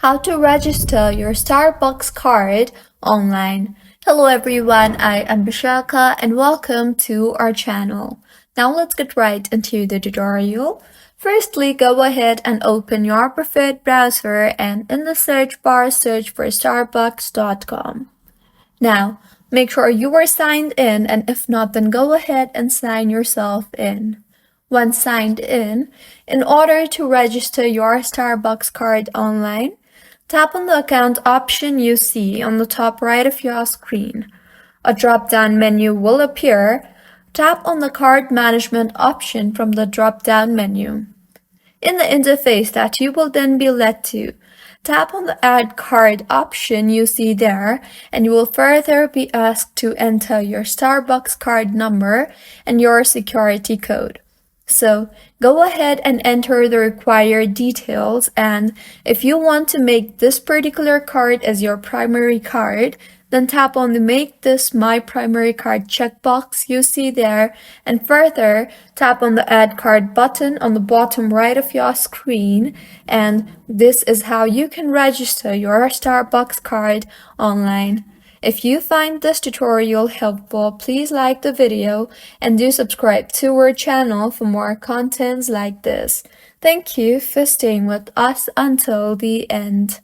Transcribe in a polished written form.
How to register your Starbucks card online. Hello everyone, I am Vishaka and welcome to our channel. Now let's get right into the tutorial. Firstly, go ahead and open your preferred browser and in the search bar search for starbucks.com. Now, make sure you are signed in, and if not, then go ahead and sign yourself in. Once signed in order to register your Starbucks card online, tap on the account option you see on the top right of your screen. A drop-down menu will appear. Tap on the card management option from the drop-down menu. In the interface that you will then be led to, tap on the Add Card option you see there, and you will further be asked to enter your Starbucks card number and your security code. So go ahead and enter the required details, and if you want to make this particular card as your primary card, then tap on the Make This My Primary Card checkbox you see there, and further tap on the Add Card button on the bottom right of your screen, and this is how you can register your Starbucks card online. If you find this tutorial helpful, please like the video and do subscribe to our channel for more contents like this. Thank you for staying with us until the end.